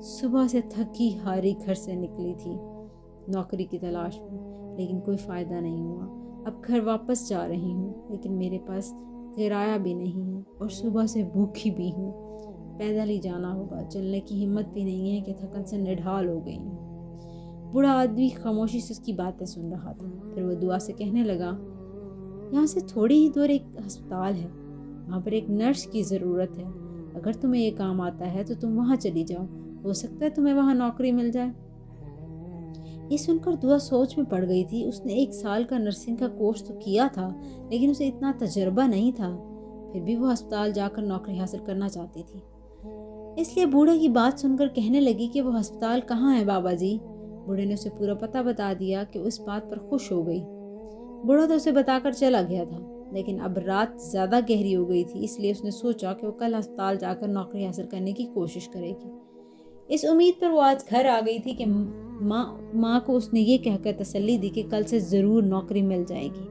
صبح سے تھکی ہاری گھر سے نکلی تھی نوکری کی تلاش میں، لیکن کوئی فائدہ نہیں ہوا۔ اب گھر واپس جا رہی ہوں، لیکن میرے پاس کرایہ بھی نہیں ہے اور صبح سے بھوکھی بھی ہوں۔ پیدل ہی جانا ہوگا، چلنے کی ہمت بھی نہیں ہے کہ تھکن سے نڈھال ہو گئی ہوں۔ بوڑھا آدمی خاموشی سے اس کی باتیں سن رہا تھا، پھر وہ دعا سے کہنے لگا، یہاں سے تھوڑی ہی دور ایک ہسپتال ہے، وہاں پر ایک نرس کی ضرورت ہے۔ اگر تمہیں یہ کام آتا ہے تو تم وہاں چلی جاؤ، ہو سکتا ہے تمہیں وہاں نوکری مل جائے۔ یہ سن کر دعا سوچ میں پڑ گئی تھی۔ اس نے 1 سال کا نرسنگ کا کورس تو کیا تھا، لیکن اسے اتنا تجربہ نہیں تھا۔ پھر بھی وہ ہسپتال جا کر نوکری حاصل کرنا چاہتی تھی، اس لیے بوڑھے کی بات سن کر کہنے لگی کہ وہ ہسپتال کہاں ہے بابا جی؟ بوڑھے نے اسے پورا پتہ بتا دیا کہ اس بات پر خوش ہو گئی۔ بوڑھا تو اسے بتا کر چلا گیا تھا، لیکن اب رات زیادہ گہری ہو گئی تھی، اس لیے اس نے سوچا کہ وہ کل ہسپتال جا کر نوکری حاصل کرنے کی کوشش کرے گی۔ اس امید پر وہ آج گھر آ گئی تھی کہ ماں کو اس نے یہ کہہ کر تسلی دی کہ کل سے ضرور نوکری مل جائے گی۔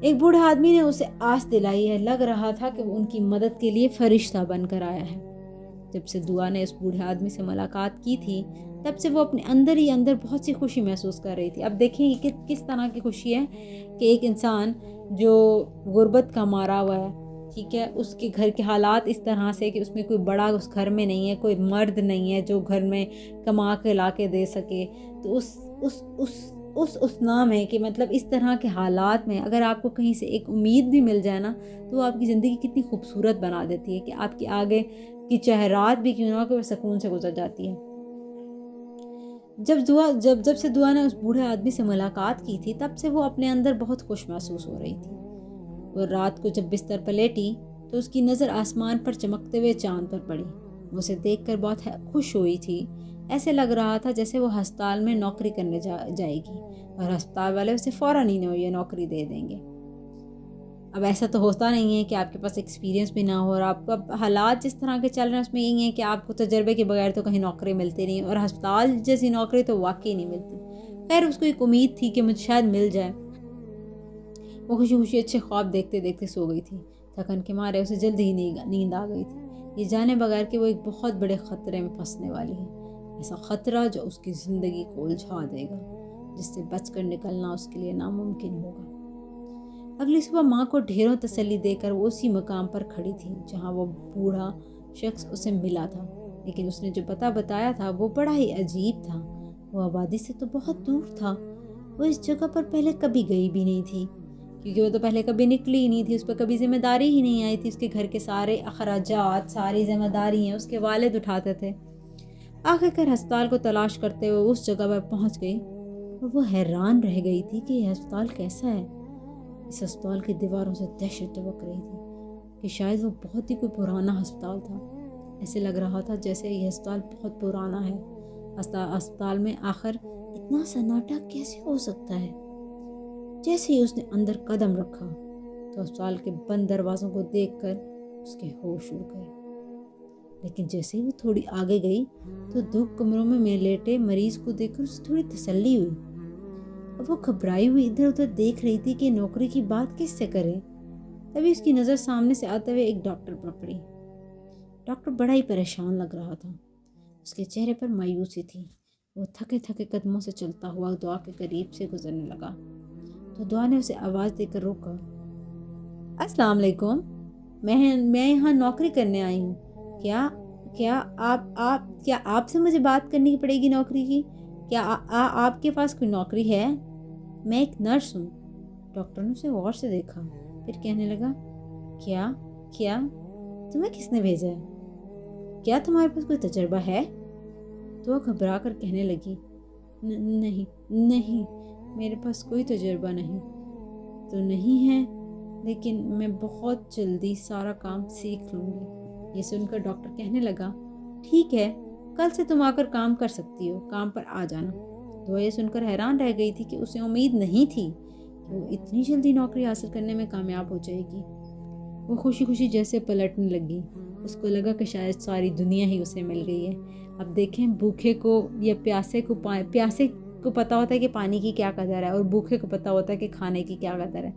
ایک بوڑھے آدمی نے اسے آس دلائی ہے، لگ رہا تھا کہ وہ ان کی مدد کے لیے فرشتہ بن کر آیا ہے۔ جب سے دعا نے اس بوڑھے آدمی سے ملاقات کی تھی، تب سے وہ اپنے اندر ہی اندر بہت سی خوشی محسوس کر رہی تھی۔ اب دیکھیں کہ کس طرح کی خوشی ہے کہ ایک انسان جو غربت کا مارا ہوا ہے، ٹھیک ہے، اس کے گھر کے حالات اس طرح سے کہ اس میں کوئی بڑا اس گھر میں نہیں ہے، کوئی مرد نہیں ہے جو گھر میں کما کے لا کے دے سکے، تو اس نام ہے کہ مطلب اس طرح کے حالات میں اگر آپ کو کہیں سے ایک امید بھی مل جائے نا، تو آپ کی زندگی کتنی خوبصورت بنا دیتی ہے کہ آپ کی آگے کی چاہے رات بھی کیوں نہ ہو کہ وہ سکون سے گزر جاتی ہے۔ جب سے دعا نے اس بوڑھے آدمی سے ملاقات کی تھی، تب سے وہ اپنے اندر بہت خوش محسوس ہو رہی تھی۔ وہ رات کو جب بستر پر لیٹی تو اس کی نظر آسمان پر چمکتے ہوئے چاند پر پڑی۔ وہ اسے دیکھ کر بہت خوش ہوئی تھی، ایسے لگ رہا تھا جیسے وہ ہسپتال میں نوکری کرنے جائے گی اور ہسپتال والے اسے فوراً ہی یہ نوکری دے دیں گے۔ اب ایسا تو ہوتا نہیں ہے کہ آپ کے پاس ایکسپیرینس بھی نہ ہو، اور آپ کو حالات جس طرح کے چل رہے ہیں اس میں یہی ہے کہ آپ کو تجربے کے بغیر تو کہیں نوکری ملتی نہیں، اور ہسپتال جیسی نوکری تو واقعی نہیں ملتی۔ خیر اس کو ایک امید تھی کہ مجھے شاید مل جائے۔ وہ خوشی خوشی اچھے خواب دیکھتے دیکھتے سو گئی تھی۔ تھکن کے مارے اسے جلدی ہی نیند آ گئی تھی، یہ جانے بغیر کہ وہ ایک بہت بڑے خطرے میں پھنسنے والی ہے، ایسا خطرہ جو اس کی زندگی کو الجھا دے گا، جس سے بچ کر نکلنا اس کے لیے ناممکن ہوگا۔ اگلی صبح ماں کو ڈھیروں تسلی دے کر وہ اسی مقام پر کھڑی تھی جہاں وہ بوڑھا شخص اسے ملا تھا، لیکن اس نے جو پتہ بتایا تھا وہ بڑا ہی عجیب تھا۔ وہ آبادی سے تو بہت دور تھا، وہ اس جگہ پر پہلے کبھی گئی بھی نہیں تھی، کیونکہ وہ تو پہلے کبھی نکلی ہی نہیں تھی، اس پر کبھی ذمہ داری ہی نہیں آئی تھی۔ اس کے گھر کے سارے اخراجات، ساری ذمہ داری ہیں اس کے والد اٹھاتے تھے۔ آخر کار ہسپتال کو تلاش کرتے ہوئے اس جگہ پر پہنچ گئی، اور وہ حیران رہ گئی تھی کہ یہ ہسپتال کیسا ہے۔ اس ہسپتال کی دیواروں سے دہشت ٹپک رہی تھی کہ شاید وہ بہت ہی کوئی پرانا ہسپتال تھا۔ ایسے لگ رہا تھا جیسے یہ ہسپتال بہت پرانا ہے۔ ہسپتال میں آخر اتنا سناٹا کیسے ہو سکتا ہے؟ جیسے ہی اس نے اندر قدم رکھا تو ہسپتال کے بند دروازوں کو دیکھ کر اس کے ہوش اڑ گئے، لیکن جیسے ہی وہ تھوڑی آگے گئی تو 2 کمروں میں لیٹے مریض کو دیکھ کر اسے تھوڑی تسلی ہوئی۔ اب وہ گھبرائی ہوئی ادھر ادھر دیکھ رہی تھی کہ نوکری کی بات کس سے کرے۔ تبھی اس کی نظر سامنے سے آتے ہوئے ایک ڈاکٹر پر پڑی۔ ڈاکٹر بڑا ہی پریشان لگ رہا تھا، اس کے چہرے پر مایوسی تھی۔ وہ تھکے تھکے قدموں سے چلتا ہوا دعا کے قریب سے گزرنے لگا تو دعا نے اسے آواز دے کر روکا۔ السلام علیکم، میں یہاں نوکری کرنے آئی ہوں۔ کیا آپ سے مجھے بات کرنی پڑے گی نوکری کی؟ کیا آپ کے پاس کوئی نوکری ہے؟ میں ایک نرس ہوں۔ ڈاکٹر نے اسے غور سے دیکھا، پھر کہنے لگا، کیا تمہیں کس نے بھیجا ہے؟ کیا تمہارے پاس کوئی تجربہ ہے؟ تو وہ گھبرا کر کہنے لگی، نہیں، میرے پاس کوئی تجربہ نہیں تو نہیں ہے، لیکن میں بہت جلدی سارا کام سیکھ لوں گی۔ یہ سن کر ڈاکٹر کہنے لگا، ٹھیک ہے، کل سے تم آ کر کام کر سکتی ہو، کام پر آ جانا۔ تو یہ سن کر حیران رہ گئی تھی کہ اسے امید نہیں تھی کہ وہ اتنی جلدی نوکری حاصل کرنے میں کامیاب ہو جائے گی۔ وہ خوشی خوشی جیسے پلٹنے لگی، اس کو لگا کہ شاید ساری دنیا ہی اسے مل گئی ہے۔ اب دیکھیں بھوکے کو یا پیاسے کو پتہ ہوتا ہے کہ پانی کی کیا قدر ہے اور بھوکے کو پتہ ہوتا ہے کہ کھانے کی کیا قدر ہے.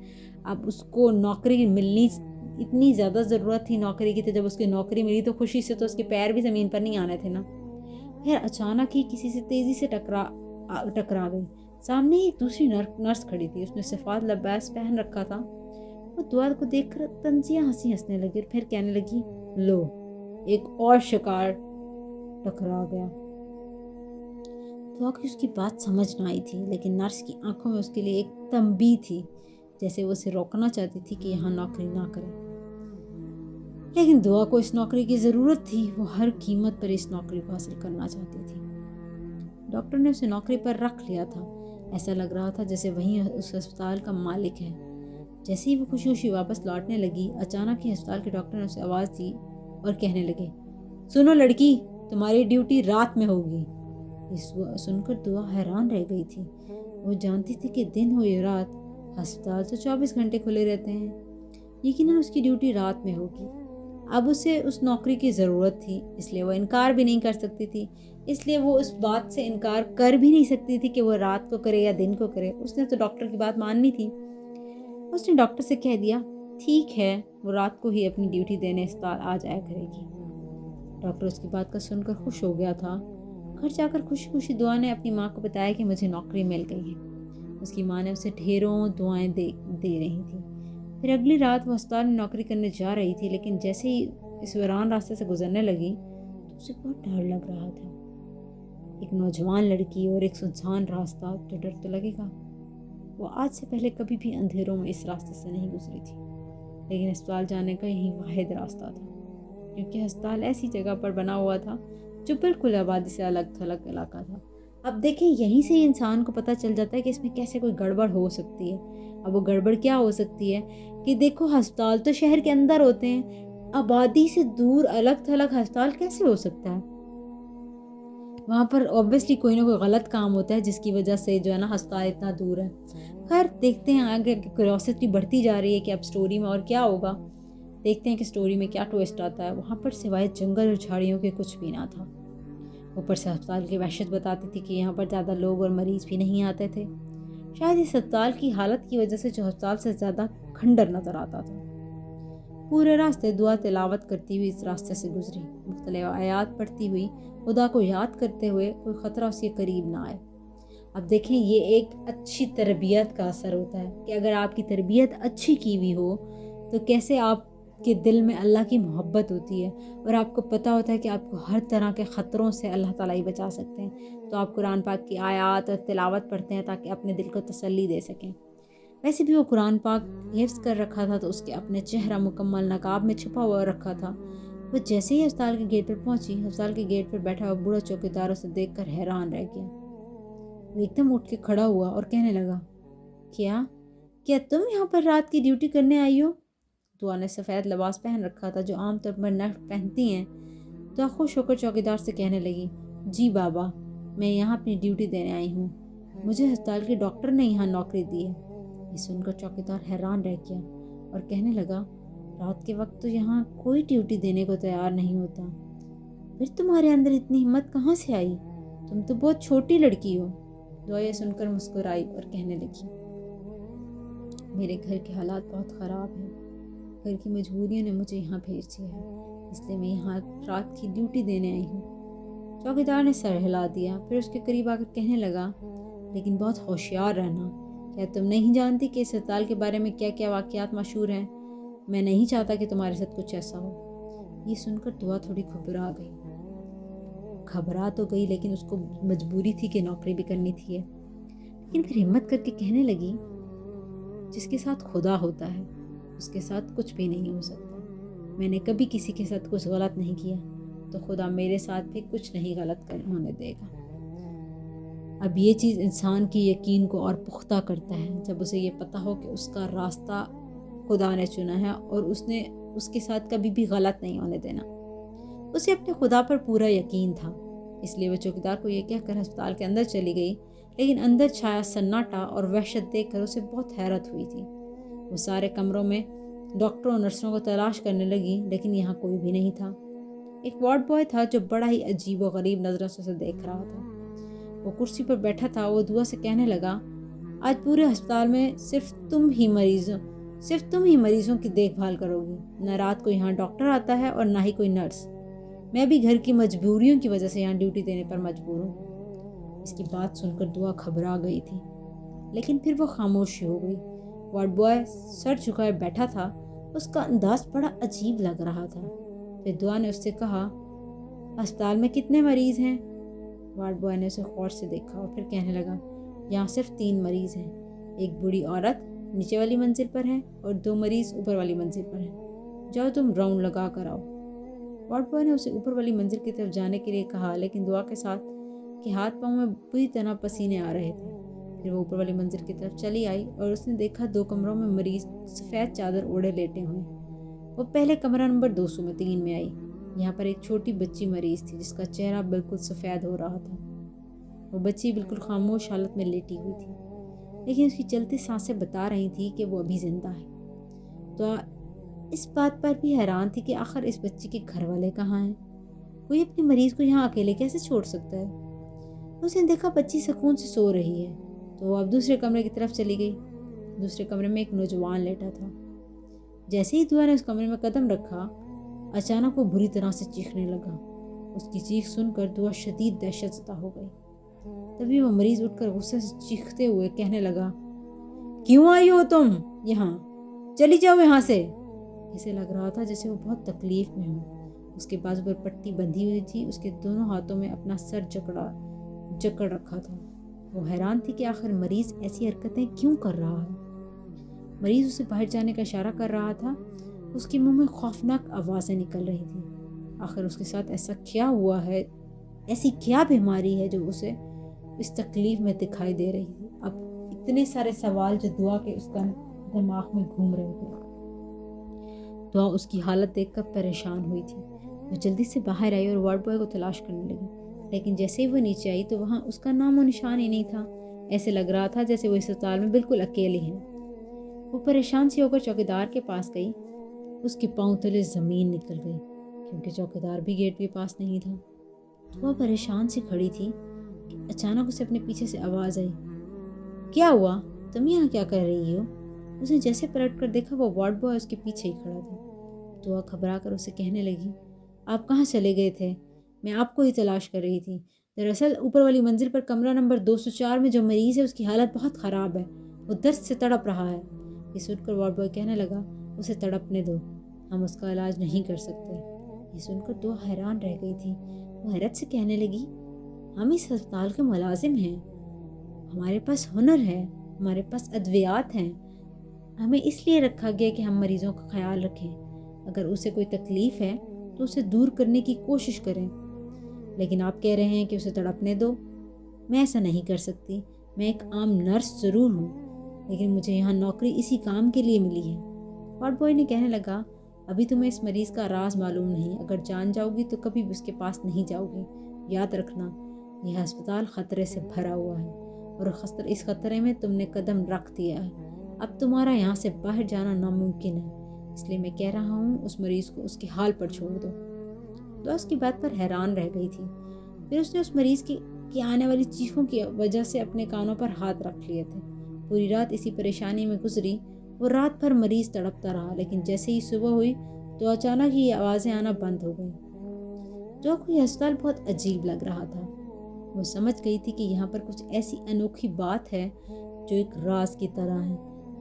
اب اس کو نوکری ملنی اتنی زیادہ ضرورت تھی نوکری کی، تو جب اس کی نوکری ملی تو خوشی سے تو اس کے پیر بھی زمین پر نہیں آنے تھے نا. پھر اچانک ہی کسی سے تیزی سے ٹکرا گئی. سامنے ایک دوسری نرس کھڑی تھی. اس نے سفید لباس پہن رکھا تھا. وہ دعا کو دیکھ کر طنزیہ ہنسنے لگی اور پھر کہنے لگی، لو ایک اور شکار ٹکرا گیا. دعا کی اس کی بات سمجھ نہ آئی تھی، لیکن نرس کی آنکھوں میں اس کے لیے ایک تنبیہ تھی، جیسے وہ اسے روکنا چاہتی تھی کہ یہاں نوکری نہ کرے. لیکن دعا کو اس نوکری کی ضرورت تھی. وہ ہر قیمت پر اس نوکری کو حاصل کرنا چاہتی تھی. ڈاکٹر نے اسے نوکری پر رکھ لیا تھا. ایسا لگ رہا تھا جیسے وہی اس ہسپتال کا مالک ہے. جیسے ہی وہ خوشی خوشی واپس لوٹنے لگی، اچانک ہی ہسپتال کے ڈاکٹر نے اسے آواز دی اور کہنے لگے، سنو لڑکی، تمہاری ڈیوٹی رات میں ہوگی. یہ سن کر دعا حیران رہ گئی تھی. وہ جانتی تھی کہ دن ہو یا رات ہسپتال تو 24 گھنٹے کھلے رہتے ہیں. یقیناً اس کی ڈیوٹی رات میں ہوگی. اب اسے اس نوکری کی ضرورت تھی، اس لیے وہ انکار بھی نہیں کر سکتی تھی. اس لیے وہ اس بات سے انکار کر بھی نہیں سکتی تھی کہ وہ رات کو کرے یا دن کو کرے. اس نے تو ڈاکٹر کی بات ماننی تھی. اس نے ڈاکٹر سے کہہ دیا، ٹھیک ہے، وہ رات کو ہی اپنی ڈیوٹی دینے اسپتال آ جایا کرے گی. ڈاکٹر اس کی بات کا سن کر خوش ہو گیا تھا. گھر جا کر خوشی خوشی دعا نے اپنی ماں کو بتایا کہ مجھے نوکری مل گئی ہے. اس کی ماں نے اسے ڈھیروں دعائیں دے رہی تھی. پھر اگلی رات وہ ہسپتال میں نوکری کرنے جا رہی تھی، لیکن جیسے ہی اس ویران راستے سے گزرنے لگی تو اسے بہت ڈر لگ رہا تھا. ایک نوجوان لڑکی اور ایک سنسان راستہ، تو ڈر تو لگے گا. وہ آج سے پہلے کبھی بھی اندھیروں میں اس راستے سے نہیں گزری تھی، لیکن اسپتال جانے کا یہی واحد راستہ تھا، کیونکہ ہسپتال ایسی جگہ پر بنا ہوا تھا جو بالکل آبادی سے الگ تھلگ علاقہ تھا. اب دیکھیں، یہیں سے انسان کو پتہ چل جاتا ہے کہ اس میں کیسے کوئی گڑبڑ ہو سکتی ہے. اب وہ گڑبڑ کیا ہو سکتی ہے کہ دیکھو، ہسپتال تو شہر کے اندر ہوتے ہیں، آبادی سے دور الگ تھلگ ہسپتال کیسے ہو سکتا ہے؟ وہاں پر اوبیسلی کوئی نہ کوئی غلط کام ہوتا ہے جس کی وجہ سے جو ہے نا ہسپتال اتنا دور ہے. خیر دیکھتے ہیں آگے، کیوریوسٹی بڑھتی جا رہی ہے کہ اب سٹوری میں اور کیا ہوگا. دیکھتے ہیں کہ سٹوری میں کیا ٹویسٹ آتا ہے. وہاں پر سوائے جنگل اور جھاڑیوں کے کچھ بھی نہ تھا. اوپر سے ہسپتال کی وحشت بتاتی تھی کہ یہاں پر زیادہ لوگ اور مریض بھی نہیں آتے تھے. شاید اس ہسپتال کی حالت کی وجہ سے جو ہسپتال سے زیادہ کھنڈر نظر آتا تھا. پورے راستے دعا تلاوت کرتی ہوئی اس راستے سے گزری، مختلف آیات پڑھتی ہوئی، خدا کو یاد کرتے ہوئے. کوئی خطرہ اس کے قریب نہ آئے. اب دیکھیں، یہ ایک اچھی تربیت کا اثر ہوتا ہے کہ اگر آپ کی تربیت اچھی کی ہوئی ہو تو کیسے آپ کے دل میں اللہ کی محبت ہوتی ہے اور آپ کو پتہ ہوتا ہے کہ آپ کو ہر طرح کے خطروں سے اللہ تعالیٰ ہی بچا سکتے ہیں. تو آپ قرآن پاک کی آیات اور تلاوت پڑھتے ہیں تاکہ اپنے دل کو تسلی دے سکیں. ویسے بھی وہ قرآن پاک حفظ کر رکھا تھا تو اس کے اپنے چہرہ مکمل نقاب میں چھپا ہوا رکھا تھا. وہ جیسے ہی ہسپتال کے گیٹ پر پہنچی، ہسپتال کے گیٹ پر بیٹھا ہوا بوڑھا چوکیدار اسے دیکھ کر حیران رہ گیا. وہ ایک دم اٹھ کے کھڑا ہوا اور کہنے لگا، کیا تم یہاں پر رات کی ڈیوٹی کرنے آئی ہو؟ دعا نے سفید لباس پہن رکھا تھا جو عام طور پر نرس پہنتی ہیں. دعا خوش ہو کر چوکیدار سے کہنے لگی، جی بابا، میں یہاں اپنی ڈیوٹی دینے آئی ہوں. مجھے ہسپتال کے ڈاکٹر نے یہاں نوکری دی ہے. یہ سن کر چوکیدار حیران رہ گیا اور کہنے لگا، رات کے وقت تو یہاں کوئی ڈیوٹی دینے کو تیار نہیں ہوتا. پھر تمہارے اندر اتنی ہمت کہاں سے آئی؟ تم تو بہت چھوٹی لڑکی ہو. دعا یہ سن کر مسکرائی اور کہنے لگی، میرے گھر کے حالات بہت خراب ہیں. گھر کی مجبوریوں نے مجھے یہاں بھیج دیا ہے، اس لیے میں یہاں رات کی ڈیوٹی دینے آئی ہوں. چوکیدار نے سر ہلا دیا، پھر اس کے قریب آ کر کہنے لگا، لیکن بہت ہوشیار رہنا. کیا تم نہیں جانتی کہ اس ہسپتال کے بارے میں کیا کیا واقعات مشہور ہیں؟ میں نہیں چاہتا کہ تمہارے ساتھ کچھ ایسا ہو. یہ سن کر دعا تھوڑی گھبرا تو گئی، لیکن اس کو مجبوری تھی کہ نوکری بھی کرنی تھی. لیکن پھر ہمت کر کے کہنے لگی، جس کے ساتھ خدا ہوتا ہے اس کے ساتھ کچھ بھی نہیں ہو سکتا. میں نے کبھی کسی کے ساتھ کچھ غلط نہیں کیا، تو خدا میرے ساتھ بھی کچھ نہیں غلط ہونے دے گا. اب یہ چیز انسان کی یقین کو اور پختہ کرتا ہے جب اسے یہ پتہ ہو کہ اس کا راستہ خدا نے چنا ہے اور اس نے اس کے ساتھ کبھی بھی غلط نہیں ہونے دینا. اسے اپنے خدا پر پورا یقین تھا، اس لیے وہ چوکیدار کو یہ کہہ کر ہسپتال کے اندر چلی گئی. لیکن اندر چھایا سناٹا اور وحشت دیکھ کر اسے بہت حیرت ہوئی تھی. وہ سارے کمروں میں ڈاکٹروں اور نرسوں کو تلاش کرنے لگی، لیکن یہاں کوئی بھی نہیں تھا. ایک وارڈ بوائے تھا جو بڑا ہی عجیب و غریب نظروں سے اسے دیکھ رہا تھا. وہ کرسی پر بیٹھا تھا وہ دعا سے کہنے لگا، آج پورے ہسپتال میں صرف تم ہی مریضوں کی دیکھ بھال کرو گی، نہ رات کو یہاں ڈاکٹر آتا ہے اور نہ ہی کوئی نرس۔ میں بھی گھر کی مجبوریوں کی وجہ سے یہاں ڈیوٹی دینے پر مجبور ہوں۔ اس کی بات سن کر دعا گھبرا گئی تھی، لیکن پھر وہ خاموش ہو گئی۔ وارڈ بوائے سر جھکائے بیٹھا تھا، اس کا انداز بڑا عجیب لگ رہا تھا۔ پھر دعا نے اس سے کہا، ہسپتال میں کتنے مریض ہیں؟ وارڈ بوائے نے اسے غور سے دیکھا اور پھر کہنے لگا، یہاں صرف 3 مریض ہیں، ایک بوڑھی عورت نیچے والی منزل پر ہے اور 2 مریض اوپر والی منزل پر ہیں، جاؤ تم راؤنڈ لگا کر آؤ۔ وارڈ بوائے نے اسے اوپر والی منزل کی طرف جانے کے لیے کہا، لیکن دعا کے ساتھ کہ ہاتھ پاؤں میں بری طرح پسینے آ رہے تھے۔ پھر وہ اوپر والی منزل کی طرف چلی آئی اور اس نے دیکھا 2 کمروں میں مریض سفید چادر اوڑھے لیٹے ہوئے۔ وہ پہلے کمرہ نمبر 203 میں آئی۔ یہاں پر ایک چھوٹی بچی مریض تھی جس کا چہرہ بالکل سفید ہو رہا تھا۔ وہ بچی بالکل خاموش حالت میں لیٹی ہوئی تھی، لیکن اس کی چلتی سانسیں بتا رہی تھی کہ وہ ابھی زندہ ہے۔ تو اس بات پر بھی حیران تھی کہ آخر اس بچی کے گھر والے کہاں ہیں؟ کوئی اپنے مریض کو یہاں اکیلے کیسے چھوڑ سکتا ہے؟ اس نے دیکھا بچی سکون سے سو رہی ہے، تو وہ اب دوسرے کمرے کی طرف چلی گئی۔ دوسرے کمرے میں ایک نوجوان لیٹا تھا۔ جیسے ہی دعا نے اس کمرے میں قدم رکھا، اچانک وہ بری طرح سے چیخنے لگا۔ اس کی چیخ سن کر دعا شدید دہشت زدہ ہو گئی۔ تبھی وہ مریض اٹھ کر غصے سے چیختے ہوئے کہنے لگا، کیوں آئی ہو تم یہاں؟ چلی جاؤ یہاں سے۔ اسے لگ رہا تھا جیسے وہ بہت تکلیف میں ہو۔ اس کے بازو پر پٹی بندھی ہوئی تھی، اس کے دونوں ہاتھوں میں اپنا سر جکڑ رکھا تھا۔ وہ حیران تھی کہ آخر مریض ایسی حرکتیں کیوں کر رہا ہے۔ مریض اسے باہر جانے کا اشارہ کر رہا تھا۔ اس کے منہ میں خوفناک آوازیں نکل رہی تھیں۔ آخر اس کے ساتھ ایسا کیا ہوا ہے، ایسی کیا بیماری ہے جو اسے اس تکلیف میں دکھائی دے رہی تھی؟ اب اتنے سارے سوال جو دعا کے اس کا دماغ میں گھوم رہے تھے۔ دعا اس کی حالت دیکھ کر پریشان ہوئی تھی۔ وہ جلدی سے باہر آئی اور وارڈ بوائے کو تلاش کرنے لگی، لیکن جیسے ہی وہ نیچے آئی تو وہاں اس کا نام و نشان ہی نہیں تھا۔ ایسے لگ رہا تھا جیسے وہ اس اسپتال میں بالکل اکیلے ہیں۔ وہ پریشان سی ہو کر چوکیدار کے پاس گئی۔ اس کے پاؤں تلے زمین نکل گئی کیونکہ چوکیدار بھی گیٹ کے پاس نہیں تھا۔ وہ پریشان سی کھڑی تھی کہ اچانک اسے اپنے پیچھے سے آواز آئی، کیا ہوا؟ تم یہاں کیا کر رہی ہو؟ اس نے جیسے پلٹ کر دیکھا وہ وارڈ بوائے اس کے پیچھے ہی کھڑا تھا۔ دعا گھبرا کر اسے کہنے لگی، آپ کہاں چلے گئے تھے؟ میں آپ کو ہی تلاش کر رہی تھی۔ دراصل اوپر والی منزل پر کمرہ نمبر 204 میں جو مریض ہے اس کی حالت بہت خراب ہے، وہ درد سے تڑپ رہا ہے۔ یہ سن کر وارڈ بوائے کہنے لگا، اسے تڑپنے دو، ہم اس کا علاج نہیں کر سکتے۔ یہ سن کر دعا حیران رہ گئی تھی۔ وہ حیرت سے کہنے لگی، ہم اس ہسپتال کے ملازم ہیں، ہمارے پاس ہنر ہے، ہمارے پاس ادویات ہیں، ہمیں اس لیے رکھا گیا کہ ہم مریضوں کا خیال رکھیں، اگر اسے کوئی تکلیف ہے تو اسے دور کرنے کی کوشش کریں، لیکن آپ کہہ رہے ہیں کہ اسے تڑپنے دو۔ میں ایسا نہیں کر سکتی، میں ایک عام نرس ضرور ہوں، لیکن مجھے یہاں نوکری اسی کام کے لیے ملی ہے۔ وارڈ بوائے نے کہنے لگا، ابھی تمہیں اس مریض کا راز معلوم نہیں، اگر جان جاؤ گی تو کبھی بھی اس کے پاس نہیں جاؤ گی۔ یاد رکھنا، یہ ہسپتال خطرے سے بھرا ہوا ہے اور اس خطرے میں تم نے قدم رکھ دیا ہے۔ اب تمہارا یہاں سے باہر جانا ناممکن ہے، اس لیے میں کہہ رہا ہوں اس مریض کو اس کے حال پر چھوڑ دو۔ تو اس کی بات پر حیران رہ گئی تھی۔ پھر اس نے اس مریض کی آنے والی چیخوں کی وجہ سے اپنے کانوں پر ہاتھ رکھ لیے تھے۔ پوری رات اسی پریشانی میں گزری۔ وہ رات بھر مریض تڑپتا رہا، لیکن جیسے ہی صبح ہوئی تو اچانک ہی یہ آوازیں آنا بند ہو گئیں۔ جو کوئی ہسپتال بہت عجیب لگ رہا تھا۔ وہ سمجھ گئی تھی کہ یہاں پر کچھ ایسی انوکھی بات ہے جو ایک راز کی طرح ہے۔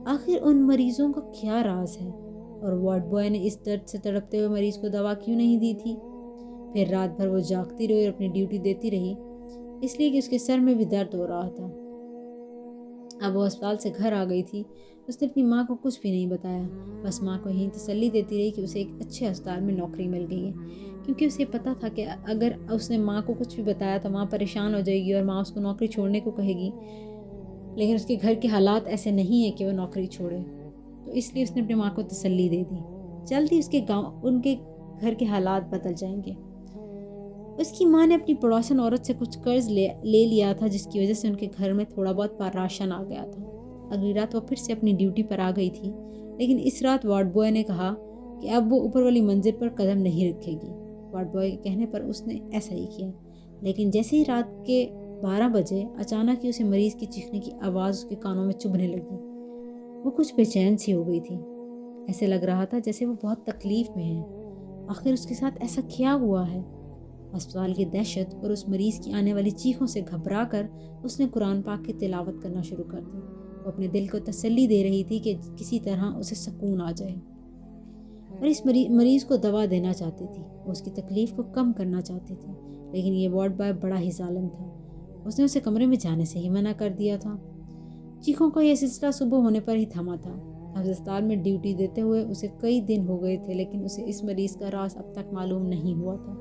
آخر ان مریضوں کا کیا راز ہے؟ اور وارڈ بوائے نے اس درد سے تڑپتے ہوئے مریض کو دوا کیوں نہیں دی تھی؟ پھر رات بھر وہ جاگتی رہی اور اپنی ڈیوٹی دیتی رہی، اس لیے کہ اس کے سر میں بھی درد ہو رہا تھا۔ اب وہ اسپتال سے گھر آ گئی تھی۔ اس نے اپنی ماں کو کچھ بھی نہیں بتایا، بس ماں کو یہی تسلی دیتی رہی کہ اسے ایک اچھے اسپتال میں نوکری مل گئی ہے، کیونکہ اسے پتہ تھا کہ اگر اس نے ماں کو کچھ بھی بتایا تو ماں پریشان ہو جائے گی اور ماں اس کو نوکری چھوڑنے کو کہے گی، لیکن اس کے گھر کے حالات ایسے نہیں ہیں کہ وہ نوکری چھوڑے، تو اس لیے اس نے اپنی ماں کو تسلی دے دی۔ جلد ہی ان کے گھر کے حالات بدل جائیں گے۔ اس کی ماں نے اپنی پڑوسن عورت سے کچھ قرض لے لیا تھا، جس کی وجہ سے ان کے گھر میں تھوڑا بہت راشن آ گیا تھا۔ اگلی رات وہ پھر سے اپنی ڈیوٹی پر آ گئی تھی، لیکن اس رات وارڈ بوائے نے کہا کہ اب وہ اوپر والی منزل پر قدم نہیں رکھے گی۔ وارڈ بوائے کے کہنے پر اس نے ایسا ہی کیا، لیکن جیسے ہی رات کے 12 بجے اچانک ہی اسے مریض کی چیخنے کی آواز اس کے کانوں میں چبھنے لگی۔ وہ کچھ بے چین سی ہو گئی تھی، ایسے لگ رہا تھا جیسے وہ بہت تکلیف میں ہے۔ آخر اس کے ساتھ ایسا کیا ہوا ہے؟ ہسپتال کی دہشت اور اس مریض کی آنے والی چیخوں سے گھبرا کر اس نے قرآن پاک کی تلاوت کرنا شروع کر دی۔ وہ اپنے دل کو تسلی دے رہی تھی کہ کسی طرح اسے سکون آ جائے، اور اس مریض کو دوا دینا چاہتی تھی، وہ اس کی تکلیف کو کم کرنا چاہتی تھی۔ لیکن یہ وارڈ بوائے بڑا ہی ظالم تھا، اس نے اسے کمرے میں جانے سے ہی منع کر دیا تھا۔ چیخوں کا یہ سلسلہ صبح ہونے پر ہی تھما تھا۔ ہسپتال میں ڈیوٹی دیتے ہوئے اسے کئی دن ہو گئے تھے، لیکن اسے اس مریض کا راز اب تک معلوم نہیں ہوا تھا۔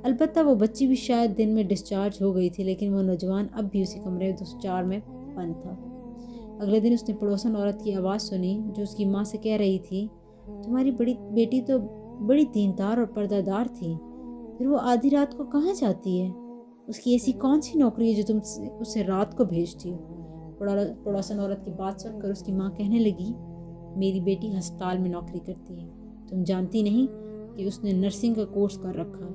البتہ وہ بچی بھی شاید دن میں ڈسچارج ہو گئی تھی، لیکن وہ نوجوان اب بھی اسی کمرے 204 میں بند تھا۔ اگلے دن اس نے پڑوسن عورت کی آواز سنی جو اس کی ماں سے کہہ رہی تھی، تمہاری بڑی بیٹی تو بڑی دیندار اور پردہ دار تھی، پھر وہ آدھی رات کو کہاں جاتی ہے؟ اس کی ایسی کون سی نوکری ہے جو تم اسے رات کو بھیجتی ہو؟ پڑوسن عورت کی بات سن کر اس کی ماں کہنے لگی، میری بیٹی ہسپتال میں نوکری کرتی ہے، تم جانتی نہیں کہ اس نے نرسنگ کا کورس کر رکھا ہے،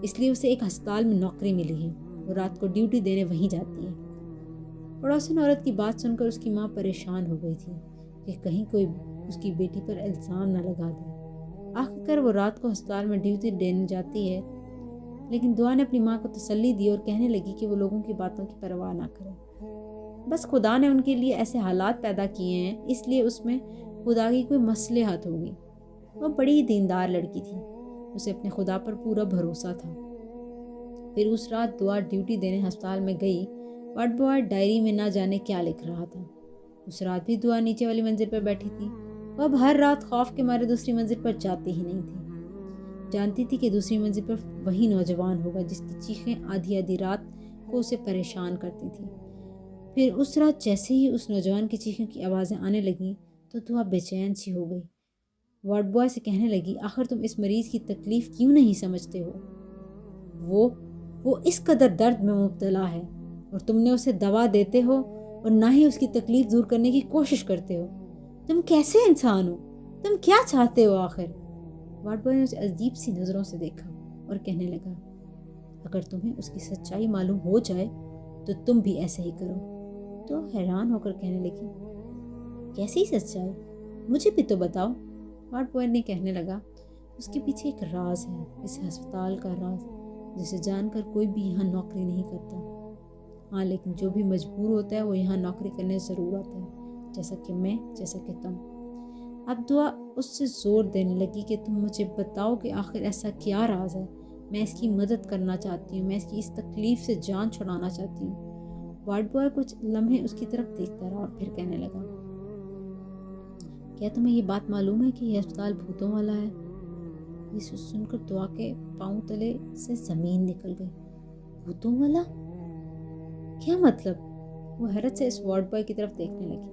اس لیے اسے ایک ہسپتال میں نوکری ملی ہے، وہ رات کو ڈیوٹی دینے وہیں جاتی ہے۔ پڑوسن عورت کی بات سن کر اس کی ماں پریشان ہو گئی تھی کہ کہیں کوئی اس کی بیٹی پر الزام نہ لگا دے۔ آخر کر وہ رات کو ہسپتال میں ڈیوٹی دینے جاتی ہے، لیکن دعا نے اپنی ماں کو تسلی دی اور کہنے لگی کہ وہ لوگوں کی باتوں کی پرواہ نہ کرے، بس خدا نے ان کے لیے ایسے حالات پیدا کیے ہیں، اس لیے اس میں خدا کی کوئی مصلحت ہوگی۔ وہ بڑی دیندار لڑکی تھی، اسے اپنے خدا پر پورا بھروسہ تھا۔ پھر اس رات دعا ڈیوٹی دینے ہسپتال میں گئی۔ وارڈ بوائے ڈائری میں نہ جانے کیا لکھ رہا تھا۔ اس رات بھی دعا نیچے والی منزل پر بیٹھی تھی۔ وہ اب ہر رات خوف کے مارے دوسری منزل پر جاتی ہی نہیں تھی۔ جانتی تھی کہ دوسری منزل پر وہی نوجوان ہوگا جس کی چیخیں آدھی آدھی رات کو اسے پریشان کرتی تھی۔ پھر اس رات جیسے ہی اس نوجوان کی چیخوں کی آوازیں آنے لگیں تو دعا بے چین سی ہو گئی۔ وارڈ بوائے سے کہنے لگی، آخر تم اس مریض کی تکلیف کیوں نہیں سمجھتے ہو؟ وہ اس قدر درد میں مبتلا ہے اور تم نے اسے دوا دیتے ہو اور نہ ہی اس کی تکلیف دور کرنے کی کوشش کرتے ہو۔ تم کیسے انسان ہو؟ تم کیا چاہتے ہو آخر؟ وارڈ بوائے نے اسے عجیب سی نظروں سے دیکھا اور کہنے لگا، اگر تمہیں اس کی سچائی معلوم ہو جائے تو تم بھی ایسے ہی کرو۔ تو حیران ہو کر کہنے لگی، کیسی سچائی؟ مجھے بھی تو بتاؤ۔ وارڈ بوائے نے کہنے لگا، اس کے پیچھے ایک راز ہے، اس ہسپتال کا راز، جسے جان کر کوئی بھی یہاں نوکری نہیں کرتا۔ ہاں، لیکن جو بھی مجبور ہوتا ہے وہ یہاں نوکری کرنے ضرور آتا ہے، جیسا کہ میں، جیسا کہ تم۔ اب دعا اس سے زور دینے لگی کہ تم مجھے بتاؤ کہ آخر ایسا کیا راز ہے، میں اس کی مدد کرنا چاہتی ہوں، میں اس کی اس تکلیف سے جان چھڑانا چاہتی ہوں۔ وارڈ بوائے کچھ لمحے اس کی طرف دیکھتا رہا اور پھر کہنے لگا، کیا تمہیں یہ بات معلوم ہے کہ یہ ہسپتال بھوتوں والا ہے؟ یہ سن کر دعا کے پاؤں تلے سے زمین نکل گئی۔ بھوتوں والا؟ کیا مطلب؟ وہ حیرت سے اس وارڈ بوائے کی طرف دیکھنے لگی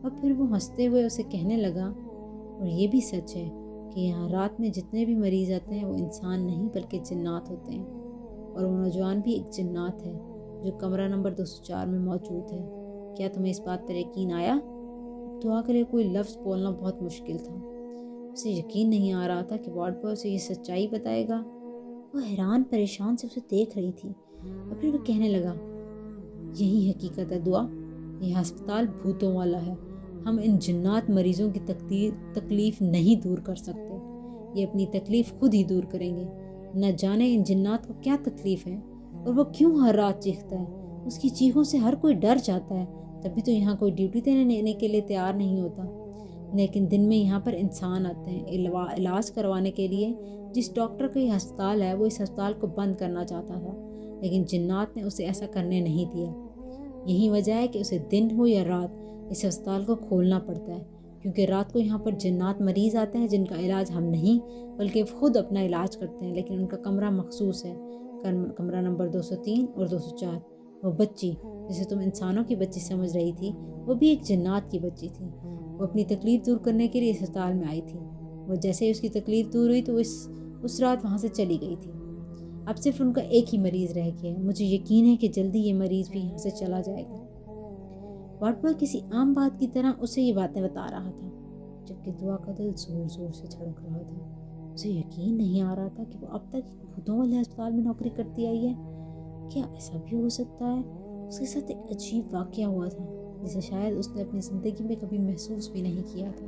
اور پھر وہ ہنستے ہوئے اسے کہنے لگا، اور یہ بھی سچ ہے کہ یہاں رات میں جتنے بھی مریض آتے ہیں وہ انسان نہیں بلکہ جنات ہوتے ہیں، اور وہ نوجوان بھی ایک جنات ہے جو کمرہ نمبر 204 میں موجود ہے۔ کیا تمہیں اس بات پر یقین آیا؟ دعا کے لیے کوئی لفظ بولنا بہت مشکل تھا۔ اسے یقین نہیں آ رہا تھا کہ وارڈ بوائے اسے یہ سچائی بتائے گا۔ وہ حیران پریشان سے اسے دیکھ رہی تھی اور پھر وہ کہنے لگا، یہی حقیقت ہے دعا، یہ ہسپتال بھوتوں والا ہے، ہم ان جنات مریضوں کی تکلیف نہیں دور کر سکتے، یہ اپنی تکلیف خود ہی دور کریں گے۔ نہ جانے ان جنات کو کیا تکلیف ہے اور وہ کیوں ہر رات چیختا ہے۔ اس کی چیخوں سے ہر کوئی ڈر جاتا ہے، تبھی تو یہاں کوئی ڈیوٹی دینے کے لیے تیار نہیں ہوتا۔ لیکن دن میں یہاں پر انسان آتے ہیں علاج کروانے کے لیے۔ جس ڈاکٹر کا یہ ہسپتال ہے وہ اس ہسپتال کو بند کرنا چاہتا تھا، لیکن جنات نے اسے ایسا کرنے نہیں دیا۔ یہی وجہ ہے کہ اسے دن ہو یا رات اس ہسپتال کو کھولنا پڑتا ہے، کیونکہ رات کو یہاں پر جنات مریض آتے ہیں جن کا علاج ہم نہیں بلکہ خود اپنا علاج کرتے ہیں، لیکن ان کا کمرہ مخصوص ہے، کمرہ نمبر 203 اور 204۔ وہ بچی جسے تم انسانوں کی بچی سمجھ رہی تھی وہ بھی ایک جنات کی بچی تھی۔ وہ اپنی تکلیف دور کرنے کے لیے اس ہسپتال میں آئی تھی۔ وہ جیسے ہی اس کی تکلیف دور ہوئی تو اس رات وہاں سے چلی گئی تھی۔ اب صرف ان کا ایک ہی مریض رہ گیا ہے، مجھے یقین ہے کہ جلدی یہ مریض بھی یہاں سے چلا جائے گا۔ وارڈ بوائے کسی عام بات کی طرح اسے یہ باتیں بتا رہا تھا، جبکہ دعا کا دل زور زور سے دھڑک رہا تھا۔ اسے یقین نہیں آ رہا تھا کہ وہ اب تک بھوتوں والے ہسپتال میں نوکری کرتی آئی ہے۔ کیا ایسا بھی ہو سکتا ہے؟ اس کے ساتھ ایک عجیب واقعہ ہوا تھا جسے شاید اس نے اپنی زندگی میں کبھی محسوس بھی نہیں کیا تھا۔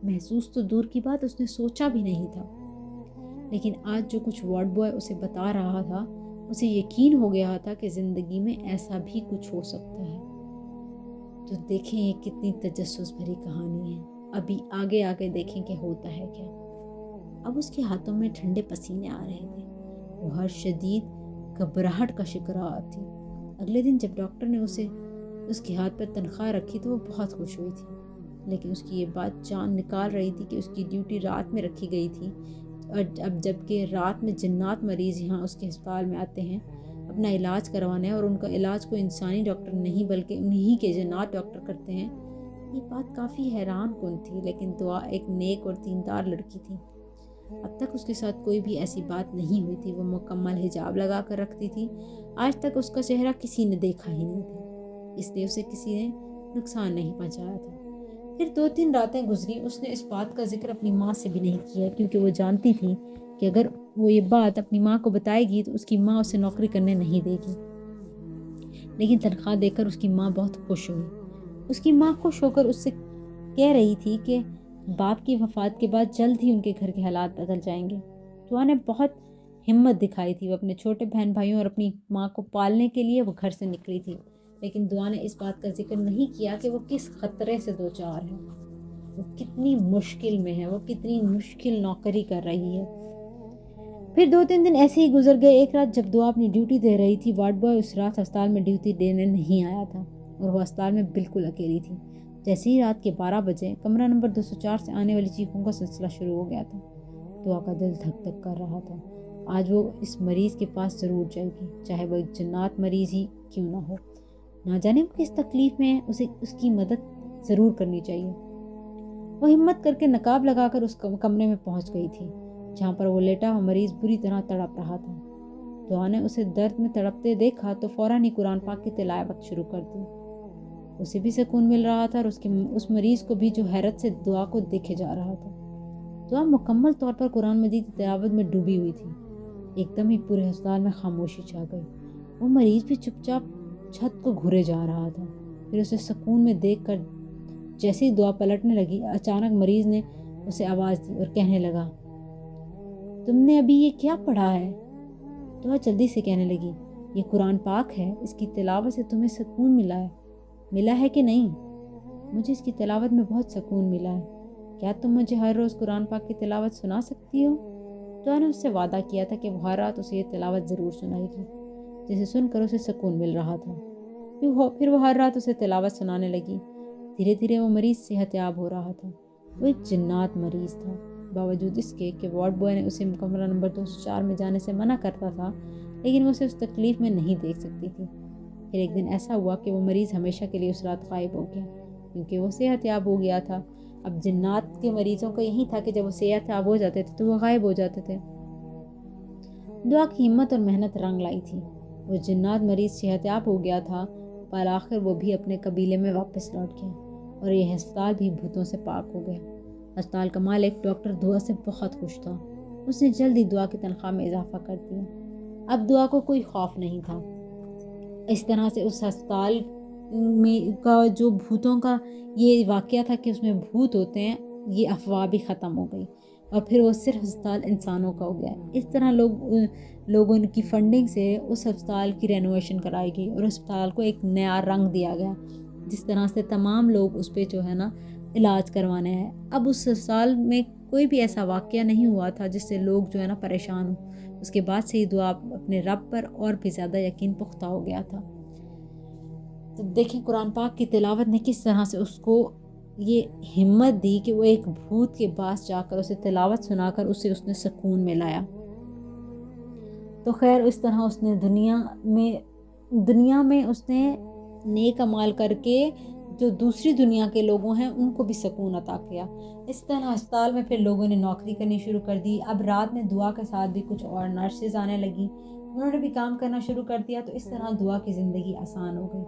محسوس تو دور کی بات، اس نے سوچا بھی نہیں تھا۔ لیکن آج جو کچھ وارڈ بوائے اسے بتا رہا تھا، اسے یقین ہو گیا تھا کہ زندگی میں ایسا بھی کچھ ہو سکتا ہے۔ تو دیکھیں یہ کتنی تجسس بھری کہانی ہے۔ ابھی آگے آگے دیکھیں کہ ہوتا ہے کیا۔ اب اس کے ہاتھوں میں ٹھنڈے پسینے آ رہے تھے، وہ ہر شدید گھبراہٹ کا شکار تھی۔ اگلے دن جب ڈاکٹر نے اسے اس کے ہاتھ پر تنخواہ رکھی تو وہ بہت خوش ہوئی تھی، لیکن اس کی یہ بات جان نکال رہی تھی کہ اس کی ڈیوٹی رات میں رکھی گئی تھی، اور اب جب کہ رات میں جنات مریض یہاں اس کے ہسپتال میں آتے ہیں اپنا علاج کروانے، اور ان کا علاج کوئی انسانی ڈاکٹر نہیں بلکہ انہی کے جنات ڈاکٹر کرتے ہیں، یہ بات کافی حیران کن تھی۔ لیکن دعا ایک نیک اور دیندار لڑکی تھی۔ اب تک اس کے ساتھ کوئی بھی ایسی بات نہیں ہوئی تھی۔ وہ مکمل حجاب لگا کر رکھتی تھی۔ آج تک اس کا چہرہ کسی نے دیکھا ہی نہیں تھا، اس لیے اسے کسی نے نقصان نہیں پہنچایا تھا۔ پھر 2-3 راتیں گزری، اس نے اس بات کا ذکر اپنی ماں سے بھی نہیں کیا، کیونکہ وہ جانتی تھی کہ اگر وہ یہ بات اپنی ماں کو بتائے گی تو اس کی ماں اسے نوکری کرنے نہیں دے گی۔ لیکن تنخواہ دے کر اس کی ماں بہت خوش ہوئی۔ اس کی ماں خوش ہو کر اس سے کہہ رہی تھی کہ باپ کی وفات کے بعد جلد ہی ان کے گھر کے حالات بدل جائیں گے۔ دعا نے بہت ہمت دکھائی تھی۔ وہ اپنے چھوٹے بہن بھائیوں اور اپنی ماں کو پالنے کے لیے وہ گھر سے نکلی تھی، لیکن دعا نے اس بات کا ذکر نہیں کیا کہ وہ کس خطرے سے دوچار ہے، وہ کتنی مشکل میں ہے، وہ کتنی مشکل نوکری کر رہی ہے۔ پھر 2-3 دن ایسے ہی گزر گئے۔ ایک رات جب دعا اپنی ڈیوٹی دے رہی تھی، وارڈ بوائے اس رات ہسپتال میں ڈیوٹی دینے نہیں آیا تھا، اور وہ ہسپتال میں بالکل اکیلی تھی۔ جیسے ہی رات کے 12 بجے کمرہ نمبر 204 سے آنے والی چیخوں کا سلسلہ شروع ہو گیا تھا۔ دعا کا دل دھک دھک کر رہا تھا۔ آج وہ اس مریض کے پاس ضرور جائے گی، چاہے وہ ایک جنات مریض ہی کیوں نہ ہو۔ نہ جانے وہ کس تکلیف میں ہے، اسے اس کی مدد ضرور کرنی چاہیے۔ وہ ہمت کر کے نقاب لگا کر اس کمرے میں پہنچ گئی تھی جہاں پر وہ لیٹا ہوا مریض بری طرح تڑپ رہا تھا۔ دعا نے اسے درد میں تڑپتے دیکھا تو فوراً ہی قرآن پاک کی تلاوت شروع کر دی۔ اسے بھی سکون مل رہا تھا، اور اس مریض کو بھی، جو حیرت سے دعا کو دیکھے جا رہا تھا۔ دعا مکمل طور پر قرآن مجید کی تلاوت میں ڈوبی ہوئی تھی۔ ایک دم ہی پورے ہسپتال میں خاموشی چھا گئی۔ وہ مریض بھی چپ چاپ چھت کو گھورے جا رہا تھا۔ پھر اسے سکون میں دیکھ کر جیسے ہی دعا پلٹنے لگی، اچانک مریض نے اسے آواز دی اور کہنے لگا، تم نے ابھی یہ کیا پڑھا ہے؟ دعا جلدی سے کہنے لگی، یہ قرآن پاک ہے، اس کی تلاوت سے تمہیں سکون ملا ہے کہ نہیں؟ مجھے اس کی تلاوت میں بہت سکون ملا ہے۔ کیا تم مجھے ہر روز قرآن پاک کی تلاوت سنا سکتی ہو؟ دعا نے اس سے وعدہ کیا تھا کہ وہ ہر رات اسے یہ تلاوت ضرور سنائے گی، جسے سن کر اسے سکون مل رہا تھا۔ پھر وہ ہر رات اسے تلاوت سنانے لگی۔ دھیرے دھیرے وہ مریض صحت یاب ہو رہا تھا۔ وہ ایک جنات مریض تھا۔ باوجود اس کے کہ وارڈ بوائے نے اسے کمرہ نمبر 204 میں جانے سے منع کرتا تھا، لیکن وہ اسے اس تکلیف میں نہیں دیکھ سکتی تھی۔ پھر ایک دن ایسا ہوا کہ وہ مریض ہمیشہ کے لیے اس رات غائب ہو گیا، کیونکہ وہ صحت یاب ہو گیا تھا۔ اب جنات کے مریضوں کا یہی تھا کہ جب وہ صحت یاب ہو جاتے تھے تو وہ غائب ہو جاتے تھے۔ دعا کی ہمت اور محنت رنگ لائی تھی۔ وہ جنات مریض صحت یاب ہو گیا تھا، بالآخر وہ بھی اپنے قبیلے میں واپس لوٹ گیا، اور یہ ہسپتال بھی بھوتوں سے پاک ہو گیا۔ ہسپتال کا مالک ڈاکٹر دعا سے بہت خوش تھا۔ اس نے جلدی دعا کی تنخواہ میں اضافہ کر دیا۔ اب دعا کو کوئی خوف نہیں تھا۔ اس طرح سے اس ہسپتال میں کا جو بھوتوں کا یہ واقعہ تھا کہ اس میں بھوت ہوتے ہیں، یہ افواہ بھی ختم ہو گئی، اور پھر وہ صرف ہسپتال انسانوں کا ہو گیا۔ اس طرح لوگوں کی فنڈنگ سے اس ہسپتال کی رینوویشن کرائی گئی، اور ہسپتال کو ایک نیا رنگ دیا گیا، جس طرح سے تمام لوگ اس پہ جو ہے نا علاج کروانے ہیں۔ اب اس ہسپتال میں کوئی بھی ایسا واقعہ نہیں ہوا تھا جس سے لوگ جو ہے نا پریشان ہوں۔ اس کے بعد سے ہی دعا اپنے رب پر اور بھی زیادہ یقین پختہ ہو گیا تھا۔ تو دیکھیں قرآن پاک کی تلاوت نے کس طرح سے اس کو یہ ہمت دی کہ وہ ایک بھوت کے پاس جا کر اسے تلاوت سنا کر اس نے سکون میں لایا۔ تو خیر اس طرح اس نے دنیا میں اس نے نیک اعمال کر کے جو دوسری دنیا کے لوگوں ہیں ان کو بھی سکون عطا کیا۔ اس طرح ہسپتال میں پھر لوگوں نے نوکری کرنی شروع کر دی۔ اب رات میں دعا کے ساتھ بھی کچھ اور نرسز آنے لگی، انہوں نے بھی کام کرنا شروع کر دیا۔ تو اس طرح دعا کی زندگی آسان ہو گئی۔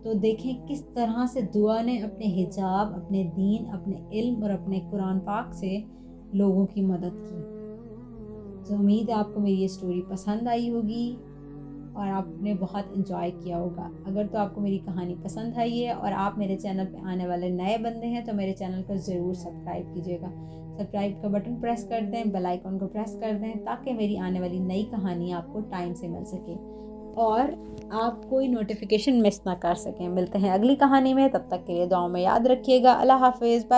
تو دیکھیں کس طرح سے دعا نے اپنے حجاب، اپنے دین، اپنے علم اور اپنے قرآن پاک سے لوگوں کی مدد کی۔ تو امید ہے آپ کو میری یہ سٹوری پسند آئی ہوگی، اور آپ نے بہت انجوائے کیا ہوگا۔ اگر تو آپ کو میری کہانی پسند آئی ہے اور آپ میرے چینل پہ آنے والے نئے بندے ہیں تو میرے چینل کو ضرور سبسکرائب کیجیے گا، سبسکرائب کا بٹن پریس کر دیں، بیل آئیکن کو پریس کر دیں تاکہ میری آنے والی نئی کہانی آپ کو ٹائم سے مل سکے اور آپ کوئی نوٹیفیکیشن مس نہ کر سکیں۔ ملتے ہیں اگلی کہانی میں، تب تک کے لیے دعاؤں میں یاد رکھیے گا۔ اللہ حافظ، بائے۔